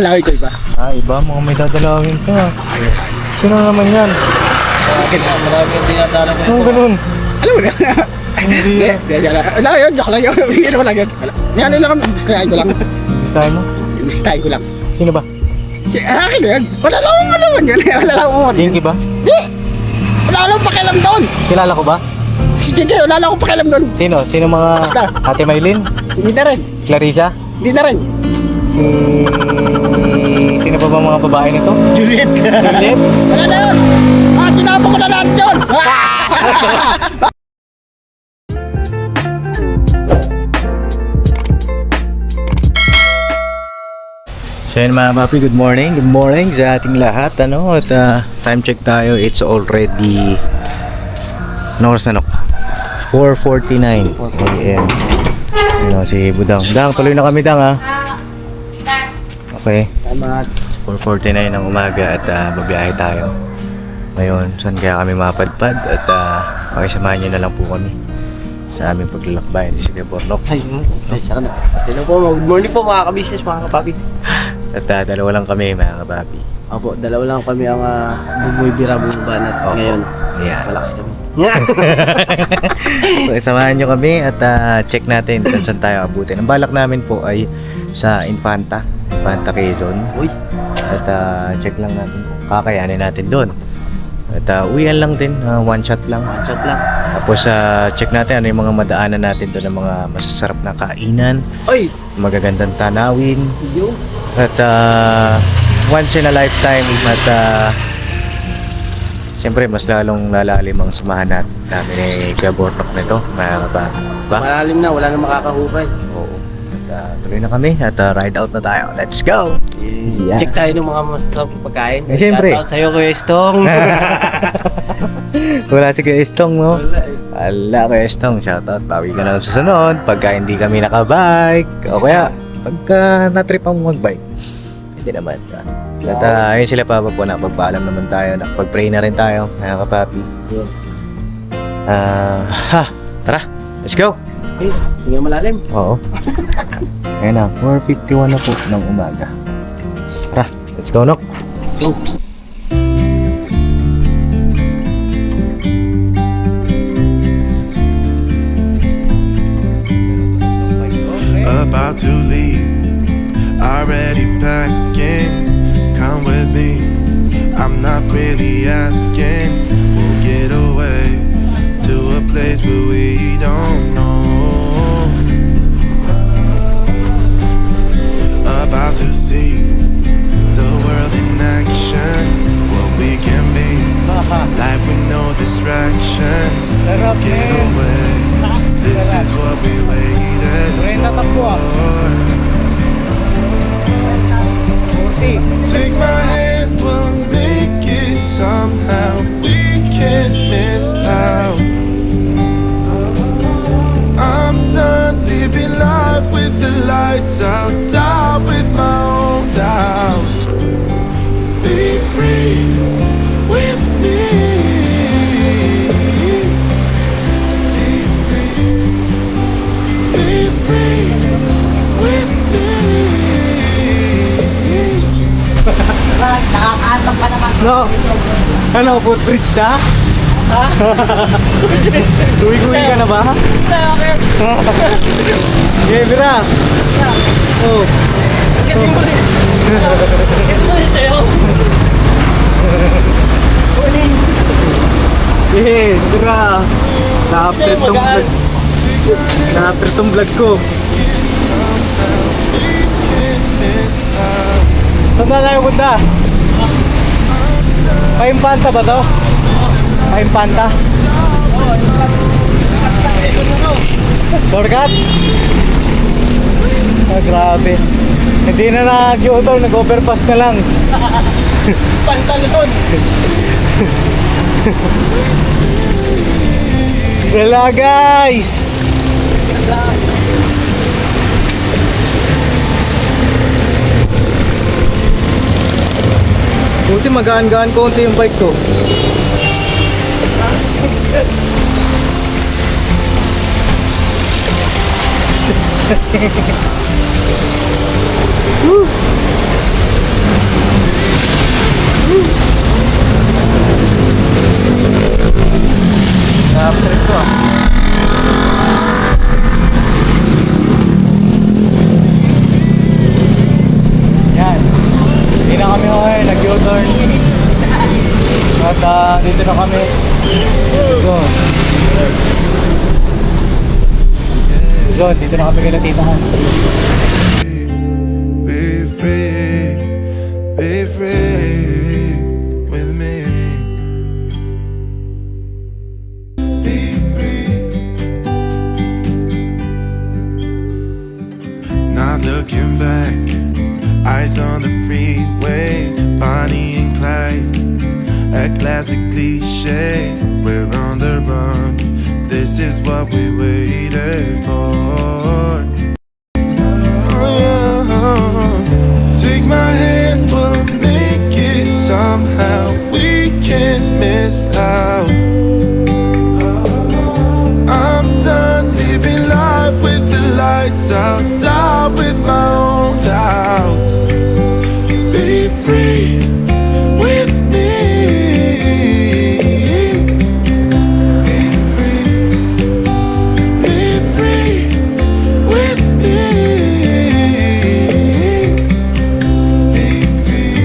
Dalawin ko iba. Iba, mga may dadalawin ka. Sino naman yan? Marami yung dinadala ko. Anong ganun? Alam mo na. Hindi. Wala yun, joke lang yun. Hindi naman lang yun. Yan lang, bistahin ko lang. Bistahin mo? Bistahin ko lang. Sino ba? Akin na yan. Wala lang akong alaman yan. Wala lang akong alaman. Jinky ba? Di! Wala lang pakialam doon. Kilala ko ba? Si Jinky, wala lang akong pakialam doon. Sino? Sino mga... Basta. Ate Maylin? Hindi na rin. Clarissa? Hindi na rin. Si... Sino pa ba mga babae nito? Juliet. Juliet? Wala na yun. Tinapa ko na lahat yun. So yun mga papi, good morning. Good morning sa ating lahat. At time check tayo. It's already oras na 4:49 AM. Si Budang. Dang, tuloy na kami Dang ha. Okay. Tama. 4:49 ng umaga at babiyahe tayo. Ngayon, saan kaya kami mapadpad at pakisamahan nyo na lang po kami sa aming paglalakbay sa Bornok. Ay, siya ka na. Hello po, good morning po mga ka-business, mga kapapi. At dalawa lang kami mga kapapi. Opo, dalawa lang kami ang bumibira-buban at ngayon, Yeah. malakas kami. So, samahan nyo kami at check natin kung saan tayo abutin. Ang balak namin po ay sa Infanta Quezon. Uy, At check lang natin kung kakayanin natin doon. At uwian lang din, one shot lang. one shot lang. Tapos check natin ano yung mga madaanan natin doon, ng mga masasarap na kainan, Uy, magagandang tanawin. yun. At once in a lifetime at siyempre mas lalong lalalim ang samahan namin ni Kuya Bornok nito, mga kapatid. Diba? Malalim na, wala na makakahubay. Oo. At tuloy na kami at ride out na tayo. Let's go! Yeah. Check tayo ng mga masasarap pagkain. Siyempre. Shoutout sa'yo, Kuya Estong. Wala si Kuya Estong, no? Wala eh. Wala Kuya Estong, shoutout. Bawi ka na lang sa sunod pagka hindi kami nakabike. O kaya, pagka natrip ang magbike. Hindi naman. At ayun sila pa po, nakapagpaalam naman tayo. Nakapag-pray na rin tayo, mga kapapi. Yun. Tara, let's go! Okay, hindi malalim. Oo. Ayun na, 4:51 na po ng umaga. Tara, let's go, Nok! Let's go. About to leave, already packing. Come with me, I'm not really asking. We'll get away to a place where we don't know. About to see the world in action, what we can be, life with no distractions. Get away, this is what we waited for. Take my hand, we'll make it somehow. We can't miss out. I'm done living life with the lights out, down with my own doubts. Be free with me. Be free. Be free with me. No! Ano, footbridge na? Ha? Uwi-uwi ka na ba? Okay, Bira! Oh! Kitin mo din sa'yo. Eh, Bira! Na-after tong vlog ko. Saan ba tayo punta? Paimpanta ba to? Paimpanta? Shortcut? Grabe. Hindi na nag-U-turn, nag-overpass na lang. Pantalon. Wala guys! Buti magaan-gaan konti yung bike ko. Dito na kami. Go. Go, dito na kami kay Tita Han. Be free with me. Be free. Not looking back, eyes on the freeway, Bonnie and Clyde, a classic cliche. We're on the run, this is what we waited for. Oh, yeah. Take my hand, we'll make it somehow. We can't miss out. I'm done living life with the lights out, die with my own doubts. Be free with me. Be free. Be free with me. Be free.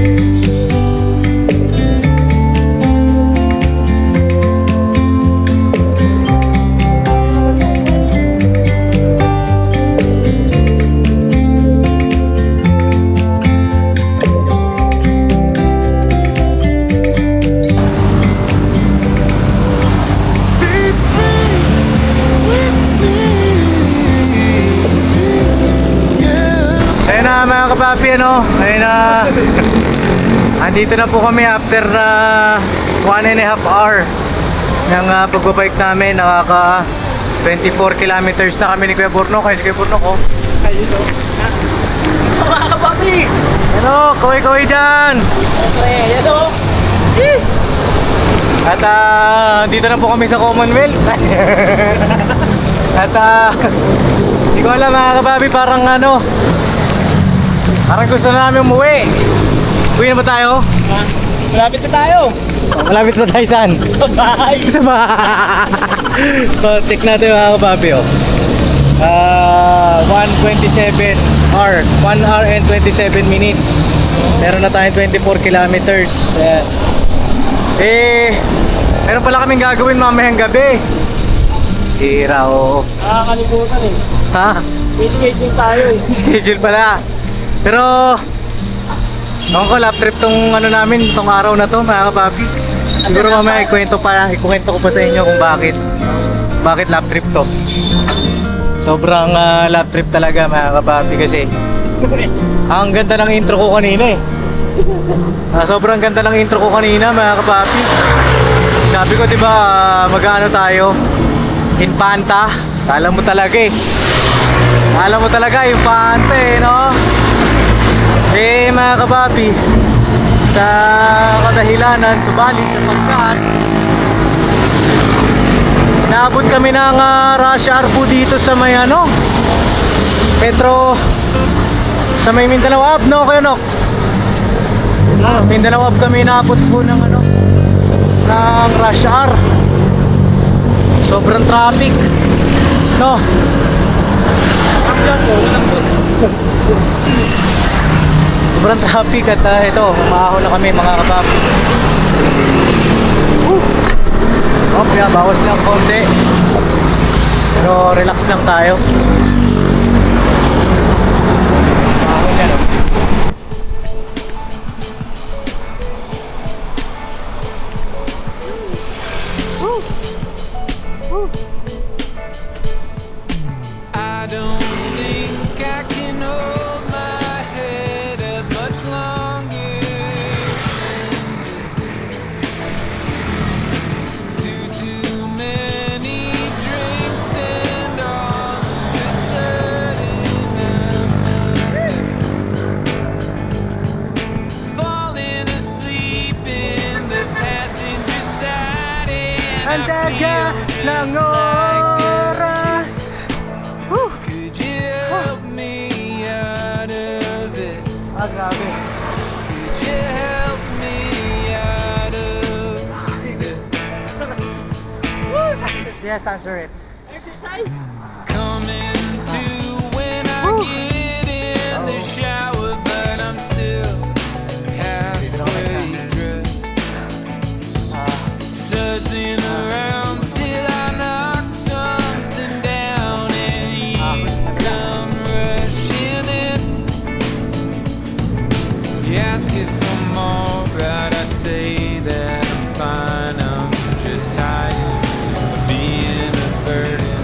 Be free with me. Yeah. Ayun na mga kapapi, ano? Ayun na. Andito na po kami after 1.5 hour ng pagbabike namin. Nakaka 24 kilometers na kami ni Kuya Burnok. Ayun si Kuya Burnok, oh. Ayun o. Mga kapapi! Ano? Kaway-kaway dyan! Siyempre, yan o. At dito na po kami sa Commonwealth. At hindi ko alam mga kababi, parang ano, parang gusto na namin umuwi. Uwi na ba tayo? Malapit na tayo. Malapit na tayo saan? Bye! Sa bahay. So, check natin mga kababi, oh. 1:27 hour, 1 hour and 27 minutes. Meron na tayong 24 kilometers. Ayan. Meron pala kaming gagawin mamayang gabi. Hira, oo. Nakakalimutan eh. Ha? May schedule tayo eh. Schedule pala. Pero ewan ko, lap trip tong ano namin, tong araw na to mga kapapi. Siguro mamaya ikukwento ko pa sa inyo kung bakit lap trip to. Sobrang lap trip talaga mga kapapi kasi ang ganda ng intro ko kanina eh. Sobrang ganda ng intro ko kanina mga kapapi. Sabi ko diba mag-ano tayo, Infanta. Alam mo talaga eh. Alam mo talaga Infanta eh, no? Mga kapapi, sa kadahilanan, subalit sa pagkat naabot kami ng rush hour po dito sa may ano, sa may Mindanao Hub, no? Kayo, no? Mindanao Hub kami naabot po ng ano, ng rush hour. Sobrang traffic, no? Sobrang traffic at ito, umaaho na kami mga kapapi. Okay, bawas lang konti. Pero relax lang tayo. Umaaho na, no? I don't think I can hold my head up much longer. Too many drinks and all of a sudden I'm falling asleep in the passenger side and I feel just like oras. could you help me out of it? Grabe. Could you help me out of this? Yes, answer it. Coming to when I get in the shower, but I'm still halfway dressed. You ask it for more, but I say that I'm fine. I'm just tired of being a burden.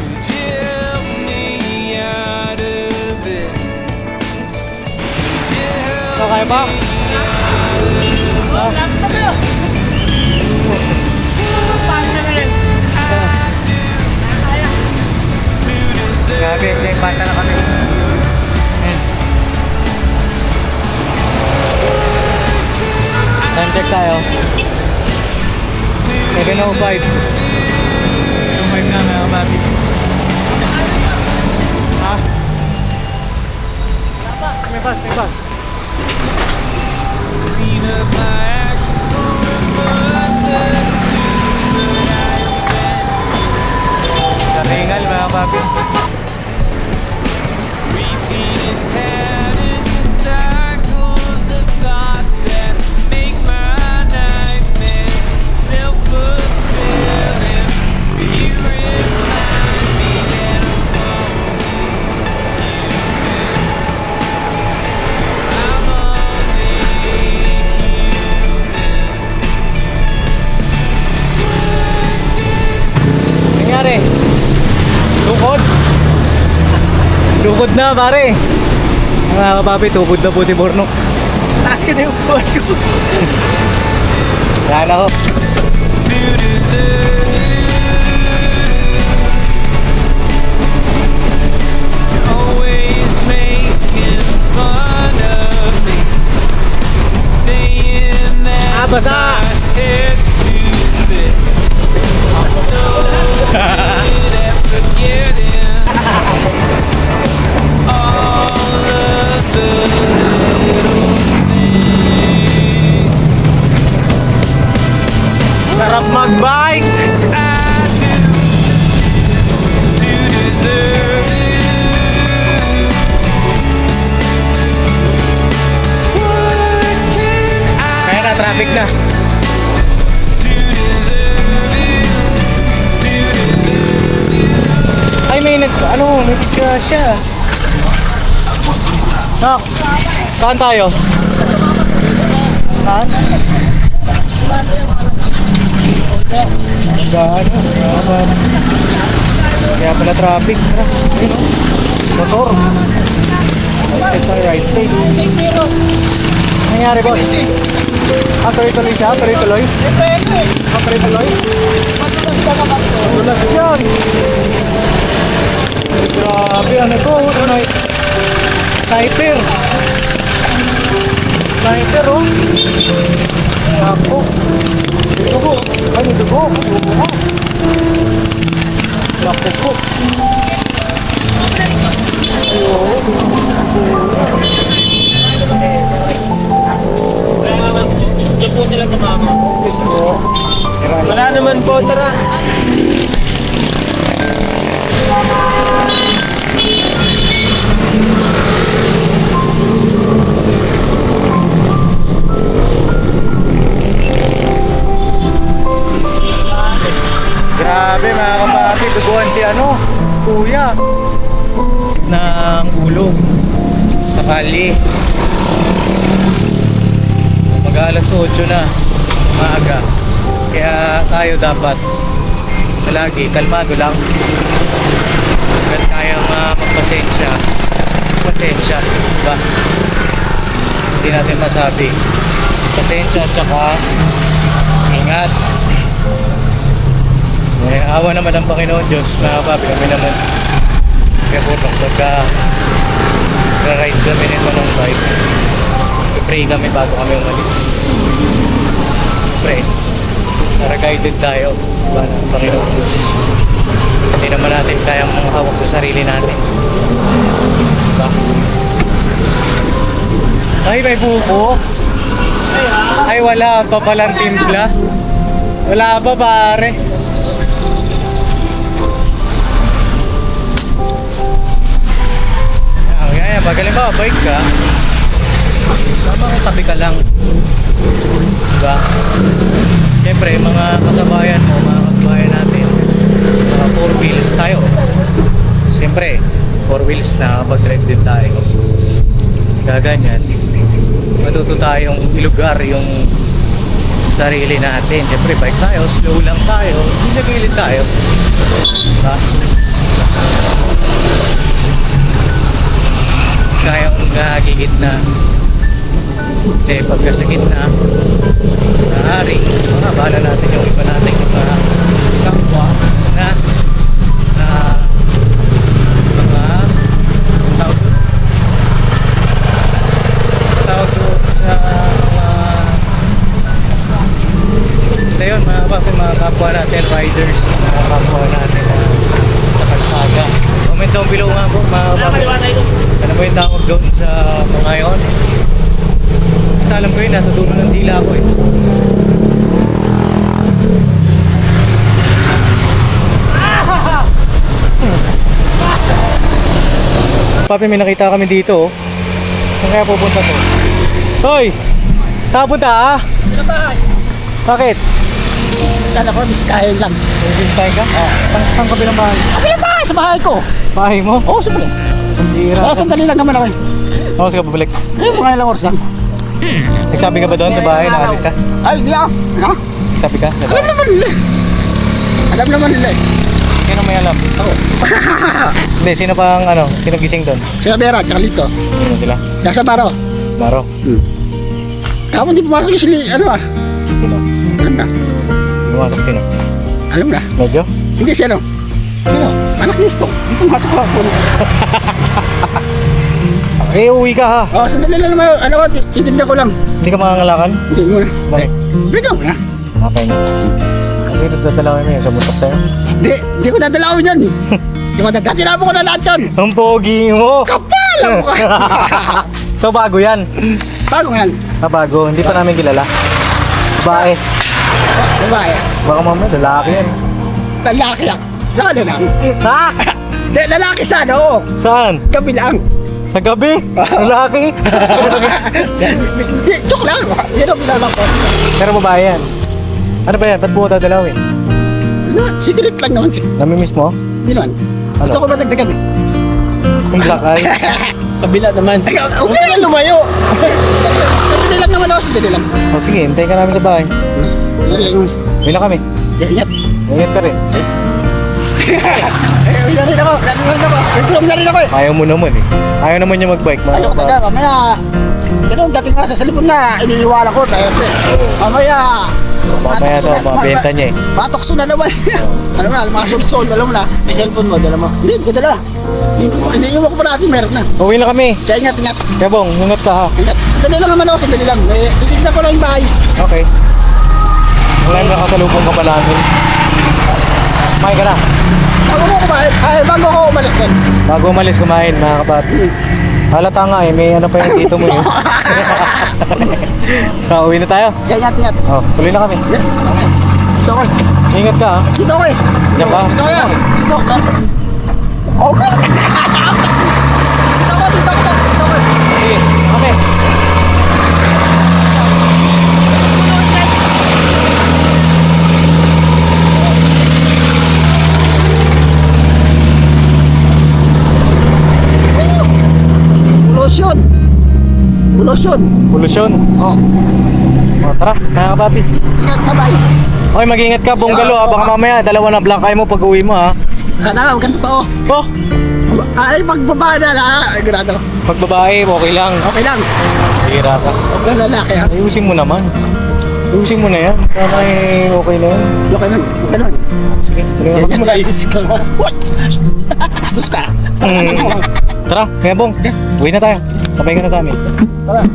Could you help me out of it? Could you help Okay ba? me out of it? Grabe, same bata na kami. Ayan. Time check tayo. 7:05. 7:05 na mga kababi. Ha? May bus, may bus. Clean up my act from a mother to but I offend. Karingal mga kababi. Repeating patterns and cycles of thoughts that make my nightmares self-fulfilling. You remind me that I'm only human. I'm only human. Nangyari? Tukod? Tukod na pare. Mga kapapi, tukod na po si Bornok. Taas ka na yung buwan ko. Kala ko. To deserve you. Always making fun of me, saying that basa! my head's too big. I'm so good at forgetting all of the little things Sarap magbike! I do to deserve you. What can I Kaya na, traffic na. to deserve you? To deserve you. Ay, may disgrasya. Nak, saan tayo? Saan? Saan? Kaya pala traffic. Ayun, oh. Motor. Right side tayo, right side. Nangyari, boss? Tuloy-tuloy siya? Tuloy-tuloy? Tuloy-tuloy? Tulas yan! Ay, grabe, ano to? Sniper! Sniper, oh! Ako! Dugo! Ano, dugo? Dugo ko! Lako ko! Diyan po sila tumama. Wala naman po, tara. Grabe mga kapapi, duguan si ano, si kuya ng ulo sa kali. Mag-alas 8 na maaga, kaya tayo dapat lagi kalmado lang. Hanggat kaya magpasensya, diba? Hindi natin masabi. Pasensya tsaka ingat. Awa naman ang Panginoon Diyos, mga papi, kami naman kaya po pagka ride kami nito ng bike, pray kami bago kami umalis. Pray para guided tayo ba ng Panginoon Diyos. Hindi naman natin kayang hawak sa sarili natin, diba? Ay, may buko. Ay, wala pa palang timpla. Wala pa pare. Kaya pag halimbawa bike ka, tama kung tabi ka lang, diba? Siyempre mga kasabayan mo, mga kababayan natin, mga 4 wheels tayo. Siyempre 4 wheels na kapag drive din tayo. gaganyan, matuto tayong ilugar yung sarili natin. Siyempre, bike tayo, slow lang tayo, hindi nagilid tayo. Diba? Kaya kung nagigit na. Kasi pagka sa gitna, maaari, bahala natin yung iba natin yung mga kapwa na mga tawag doon sa basta yun, mga kapwa natin riders, mga kapwa natin sa kalsada. Comment down below nga po mga papi, ano ba yung tawag doon sa mga yun. Basta alam ko yun, nasa dulo ng dila ko eh. Papi, may nakita kami dito oh. Saan kaya pupunta to? Hoy! Saan punta ah? Ano ba? Bakit? Kala ko, miskahin lang. Nag-sign ka? Saan ka pinamahal? Kapila ba? Sa bahay ko. Bahay mo? Oo, sa bahay. Ang bira. Sandali lang naman ako eh. Oras ka babalik? Mga ilang oras lang. Nagsabi ka ba doon sa bahay? Naalis ka? Ay, di ako. Ano? Nagsabi ka? Sa Alam bahay? naman nila. Alam naman nila eh. Sino may alam? Ako. Hindi, sino pa ang ano? Sino gising doon? Sila Vera, tsaka Lito. Sino sila? Nasa Baro. Maro? Kapag di pumasok yung sili, ano ah. Sino? Alam na. Bumasok sino? Alam na. Medyo? Hindi siya, no? Sino? Anak ni Sto. Hindi pumasok ako. Eh, uwi ka ha? Oh, sandali lang naman. Ano ba? Titinda ko lang. Hindi ka makangalakan? Hindi mo na. Bakit? Bigyan mo na. Okay na. Kasi dadala kami sa butok sa'yo. Hindi ko dadala ko yan. Hindi ko dadala. Tinapon ko na lahat yan. Ang pogi mo! Kapal! Ang mukha. So bago yan? Bago yan. Bago, hindi pa namin kilala. Babae. Babae. Baka mamaya lalaki yan. Lalaki yan. Sana lang. Ha? Hindi, lalaki sana, oo. Saan? Gabi lang. Sa gabi? Lalaki? Hindi, joke lang. Yan ang pinalak ko. Pero babae yan. Ano ba yan? Ba't buo dadalawin? Ano, secret lang naman. Namimiss mo? Hindi naman. Ano? Gusto ko matagdagan. Ang lakay. Kabila naman. Okay lang lumayo. Sandali lang naman ako, sandali lang. O sige, hintayin ka namin sa bahay. Uwi na kami. Ingat. Ingat ka rin. Uwi na rin ako. Uwi na rin ako eh. Ayaw mo naman eh. Ayaw naman niya mag-bike. Ayoko talaga, mamaya. Ganun, dating nga sa cellphone na, iniiwalan ko, mahirap eh. Mamaya. Mamaya to, mabenta niya eh. Patokso na naman. Alam mo na, mga sulsol, alam mo na. May cellphone mo, dala mo. Hindi, hindi ko dala. Iniiwan ko pa natin, meron na. Uwi na kami. Kaya ingat, ingat. Kaya bong, ingat ka ha. Ingat. Sandali lang naman ako, sandali lang. Titignan ko lang yung bahay. Okay. Wala na nakasalubong ka pa namin. Kumain ka na. Bago ko umalis din. Bago umalis kumain mga kapatid. Halata nga eh, may ano pa yung dito mo eh. So, uwi na tayo. Kaya ingat, ingat. Oh, tuloy na kami. Dito ko. Ingat ka ha. Dito ko eh. Diyan ka? Dito ko. Dito. Okay. Dito ko, dito ko. Dito ko. Sige, kami. Polusyon. Polusyon. Polusyon. Oh. Oh, tara, mga kapatid. Ingat, bye-bye. Okay, mag-ingat ka, Bonggalo ha. Baka mamaya, dalawa na black eye mo pag uwi mo ha. Sana nga, huwag kang totoo. Oh, Ay, pagbabae na na. Ay, ganado. pag babae, okay lang. Okay lang. Hira ka. Huwag kang lalaki ha. Ayusin mo naman. Ayusin mo na yan. Para eh, okay na yan. Okay lang. Okay lang. Sige, tuloy na kami. Ayos ka nga. What? Bastos ka. Tara, kaya Bong, uwi na tayo. Sabay ka na sa amin. Tara.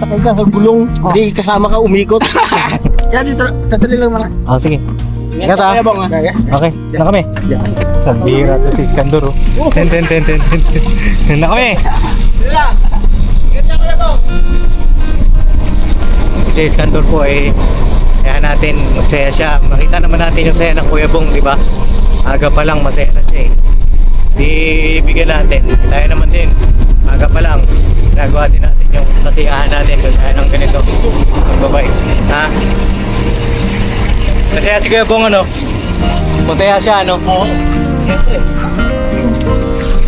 Sakay ka sa gulong. Hindi kasama ka umikot. Kaya dito, tatali lang mga. Ah, sige. Ingat ha. Kaya. Okay, na kami. Sabira to si Iskandor oh. Ten. Na kami. Si Iskandor po eh, kaya natin magsaya siya. Makita naman natin yung saya ng Kuya Bong, di ba? Aga pa lang masaya na siya eh. Di bigyan natin. Tayo naman din. Aga pa lang. Nagawa din natin yung kasiyahan natin kaya ng ganito. Magbabay. Ha? Masaya si Kuya Bong ano? Masaya siya ano? Oo.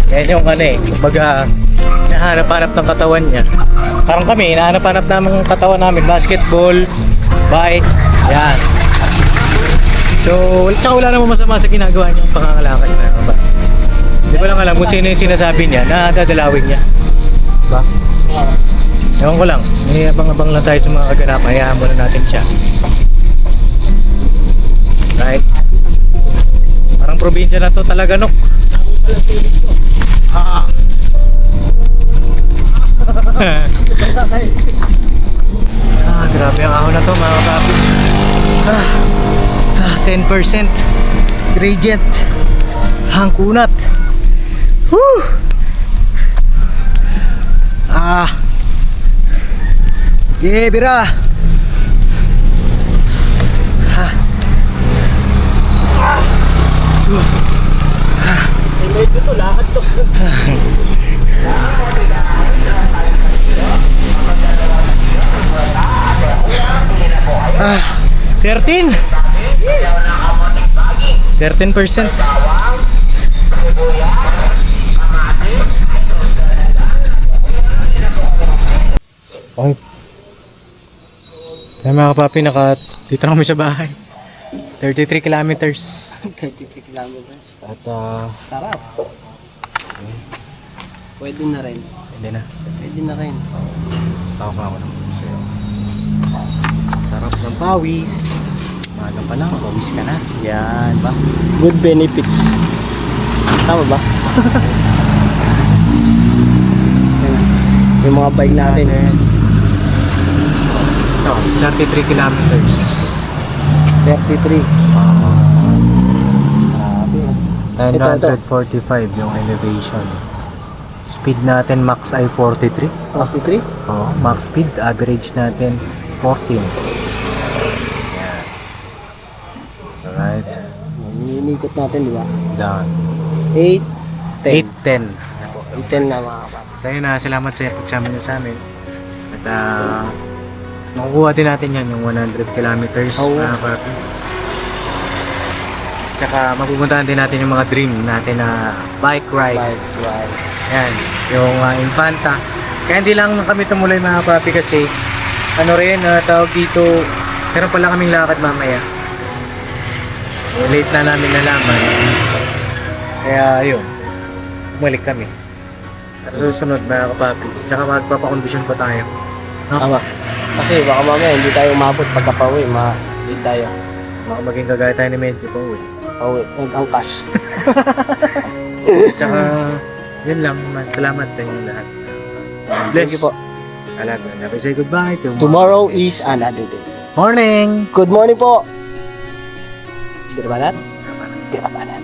Yan yung ano eh. Kumbaga, hinahanap-hanap ng katawan niya. Parang kami, hinahanap-hanap namin ng katawan namin. Basketball, bike, yan. So, tsaka wala namang masama sa ginagawa niya ang pangangalakad na ba? Hindi ko lang alam kung sino yung sinasabi niya na dadalawin niya. Ba? Ewan ko lang. May abang-abang lang tayo sa mga kaganapan. Hayaan muna natin siya. Right? Parang probinsya na to talaga, Nok. Grabe ang ahon na to, mga kapapi. 10% gradient. Hangkunat. Woo! Yeah, bira. May dito lahat to. 13%. Okay. Kaya mga kapapi, dito na kami sa bahay. 33 kilometers. 33 kilometers. At Sarap. Pwede na rin. hindi na. Pwede na rin. Tawag ako ng sa'yo. Sarap ng pawis. Maga pa lang, pawis ka na. Yan ba? Good benefits. Tama ba? Yung mga bike natin. Ito, 33 kilometers. 33. Grabe. 945 yung elevation. Speed natin max ay 43. 43? Oo, max speed, average natin 14. Yan. Alright. Iniikot natin, di ba? Done. 8, 10. 810. 10 na mga kapatid. Tayo na, salamat sa pagsama nyo sa amin. At makukuha din natin yan yung 100 kilometers. Oo. Papi. Tsaka mapupuntahan din natin yung mga dream natin na bike ride. Bike ride. Yan, yung Infanta. Kaya hindi lang kami tumuloy mga papi kasi ano rin, tawag dito, meron pala kaming lakad mamaya. Late na namin nalaman. Kaya yun, bumalik kami. At susunod mga kapapi, tsaka magpapakondisyon pa tayo. No? Tama. Kasi baka mamaya hindi tayo umabot pagka-pauwi. Hindi tayo. Baka maging kagaya tayo ni Medyo pa uwi. Pauwi. Ang cash. Tsaka, yun lang. Salamat sa inyo lahat. Thank you po. Alam mo, never say goodbye. Tomorrow is another day. Morning! Good morning po. Dirabanan? Dirabanan.